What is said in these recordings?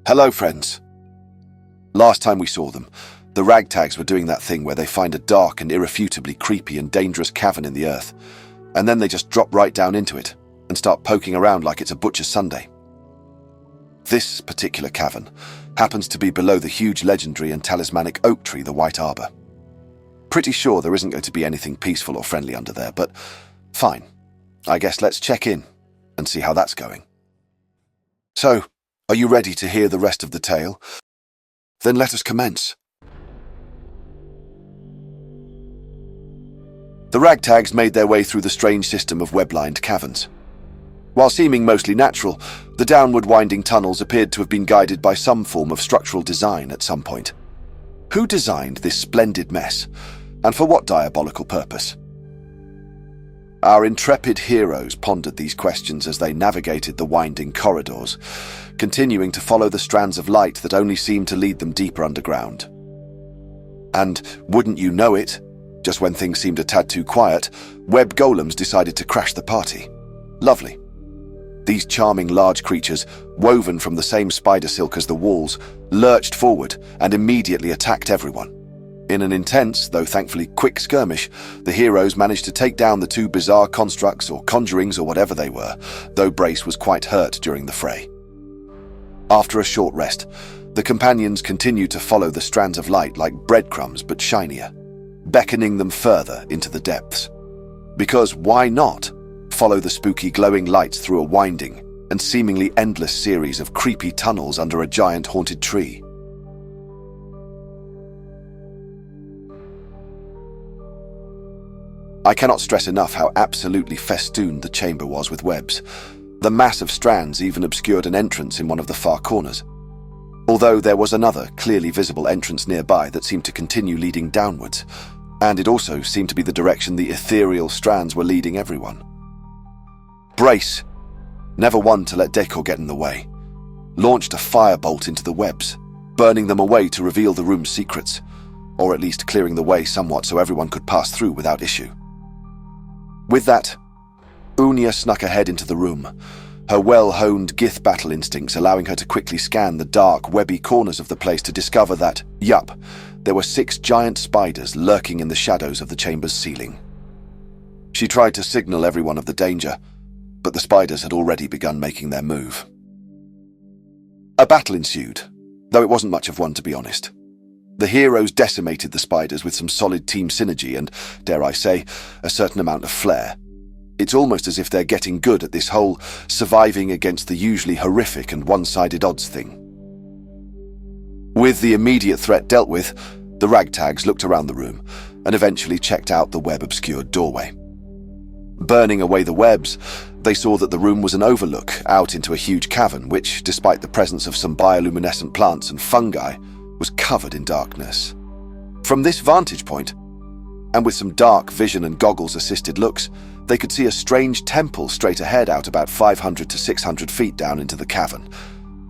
Hello, friends. Last time we saw them, the Ragtags were doing that thing where they find a dark and irrefutably creepy and dangerous cavern in the earth, and then they just drop right down into it and start poking around like it's a butcher's Sunday. This particular cavern happens to be below the huge legendary and talismanic oak tree, the White Arbor. Pretty sure there isn't going to be anything peaceful or friendly under there, but fine. I guess let's check in and see how that's going. So, are you ready to hear the rest of the tale? Then let us commence. The Ragtags made their way through the strange system of web-lined caverns. While seeming mostly natural, the downward winding tunnels appeared to have been guided by some form of structural design at some point. Who designed this splendid mess, and for what diabolical purpose? Our intrepid heroes pondered these questions as they navigated the winding corridors, continuing to follow the strands of light that only seemed to lead them deeper underground. And, wouldn't you know it, just when things seemed a tad too quiet, web golems decided to crash the party. Lovely. These charming large creatures, woven from the same spider silk as the walls, lurched forward and immediately attacked everyone. In an intense, though thankfully quick skirmish, the heroes managed to take down the two bizarre constructs or conjurings or whatever they were, though Brace was quite hurt during the fray. After a short rest, the companions continued to follow the strands of light like breadcrumbs but shinier, beckoning them further into the depths. Because why not follow the spooky glowing lights through a winding and seemingly endless series of creepy tunnels under a giant haunted tree? I cannot stress enough how absolutely festooned the chamber was with webs. The mass of strands even obscured an entrance in one of the far corners, although there was another clearly visible entrance nearby that seemed to continue leading downwards, and it also seemed to be the direction the ethereal strands were leading everyone. Brace, never one to let decor get in the way, launched a firebolt into the webs, burning them away to reveal the room's secrets, or at least clearing the way somewhat so everyone could pass through without issue. With that, Unia snuck ahead into the room, her well-honed Gith battle instincts allowing her to quickly scan the dark, webby corners of the place to discover that, yup, there were 6 giant spiders lurking in the shadows of the chamber's ceiling. She tried to signal everyone of the danger, but the spiders had already begun making their move. A battle ensued, though it wasn't much of one to be honest. The heroes decimated the spiders with some solid team synergy and, dare I say, a certain amount of flair. It's almost as if they're getting good at this whole surviving against the usually horrific and one-sided odds thing. With the immediate threat dealt with, the Ragtags looked around the room and eventually checked out the web-obscured doorway. Burning away the webs, they saw that the room was an overlook out into a huge cavern which, despite the presence of some bioluminescent plants and fungi, was covered in darkness. From this vantage point, and with some dark vision and goggles-assisted looks, they could see a strange temple straight ahead out about 500 to 600 feet down into the cavern.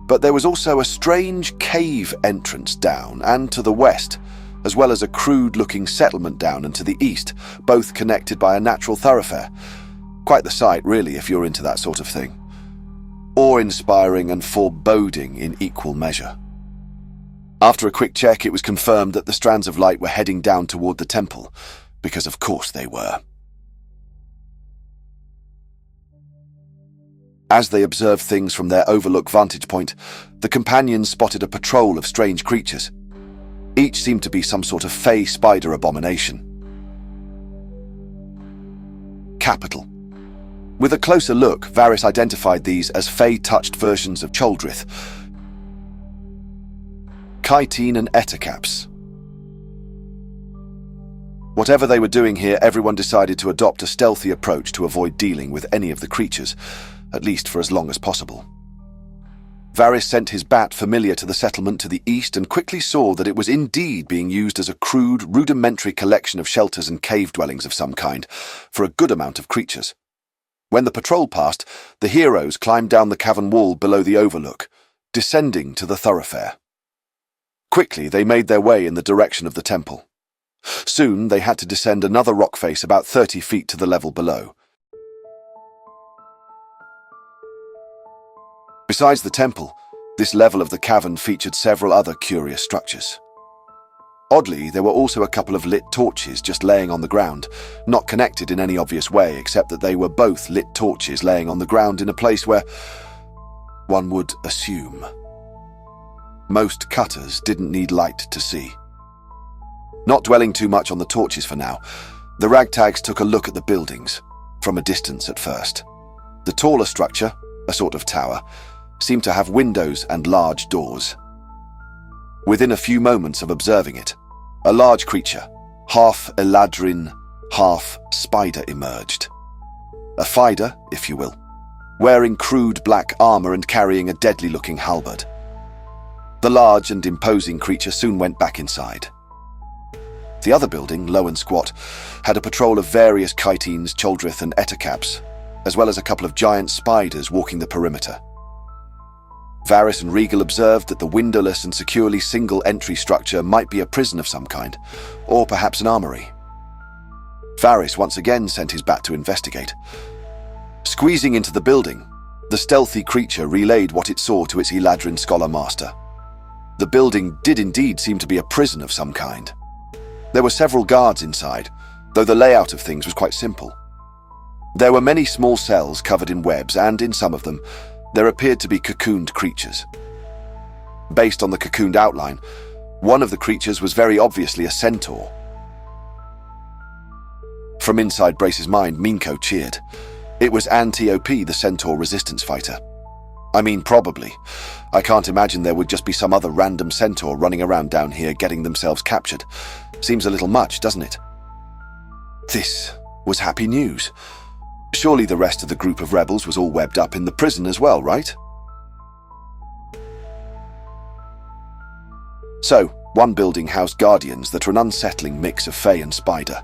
But there was also a strange cave entrance down and to the west, as well as a crude-looking settlement down and to the east, both connected by a natural thoroughfare. Quite the sight, really, if you're into that sort of thing. Awe-inspiring and foreboding in equal measure. After a quick check, it was confirmed that the strands of light were heading down toward the temple, because of course they were. As they observed things from their overlook vantage point, the companions spotted a patrol of strange creatures. Each seemed to be some sort of fey spider abomination. Capital. With a closer look, Varys identified these as fey-touched versions of Choldrith, chitin and ettercaps. Whatever they were doing here, everyone decided to adopt a stealthy approach to avoid dealing with any of the creatures, at least for as long as possible. Varys sent his bat familiar to the settlement to the east and quickly saw that it was indeed being used as a crude, rudimentary collection of shelters and cave dwellings of some kind for a good amount of creatures. When the patrol passed, the heroes climbed down the cavern wall below the overlook, descending to the thoroughfare. Quickly, they made their way in the direction of the temple. Soon, they had to descend another rock face about 30 feet to the level below. Besides the temple, This level of the cavern featured several other curious structures. Oddly, there were also a couple of lit torches just laying on the ground, not connected in any obvious way except that they were both lit torches laying on the ground in a place where one would assume most cutters didn't need light to see. Not dwelling too much on the torches for now, the Ragtags took a look at the buildings, from a distance at first. The taller structure, a sort of tower, seemed to have windows and large doors. Within a few moments of observing it, a large creature, half eladrin, half spider, emerged. A fighter, if you will, wearing crude black armor and carrying a deadly-looking halberd. The large and imposing creature soon went back inside. The other building, low and squat, had a patrol of various chitines, choldrith and ettercaps, as well as a couple of giant spiders walking the perimeter. Varys and Regal observed that the windowless and securely single-entry structure might be a prison of some kind, or perhaps an armory. Varys once again sent his bat to investigate. Squeezing into the building, the stealthy creature relayed what it saw to its Eladrin scholar master. The building did indeed seem to be a prison of some kind. There were several guards inside, though the layout of things was quite simple. There were many small cells covered in webs, and in some of them, there appeared to be cocooned creatures. Based on the cocooned outline, one of the creatures was very obviously a centaur. From inside Brace's mind, Minko cheered. It was Antop, the centaur resistance fighter. I mean, probably. I can't imagine there would just be some other random centaur running around down here getting themselves captured. Seems a little much, doesn't it? This was happy news. Surely the rest of the group of rebels was all webbed up in the prison as well, right? So, one building housed guardians that were an unsettling mix of Fae and Spider.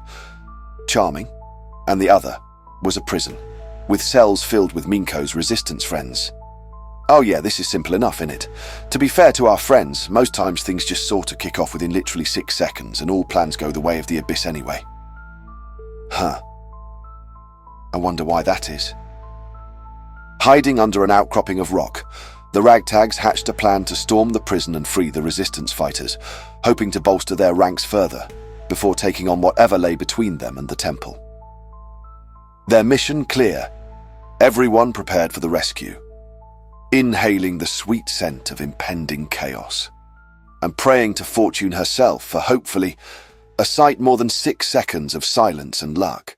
Charming. And the other was a prison, with cells filled with Minko's resistance friends. Oh yeah, this is simple enough, innit? To be fair to our friends, most times things just sort of kick off within literally 6 seconds and all plans go the way of the abyss anyway. Huh. I wonder why that is. Hiding under an outcropping of rock, the Ragtags hatched a plan to storm the prison and free the resistance fighters, hoping to bolster their ranks further, before taking on whatever lay between them and the temple. Their mission clear, everyone prepared for the rescue, inhaling the sweet scent of impending chaos, and praying to Fortune herself for, hopefully, a sight more than 6 seconds of silence and luck.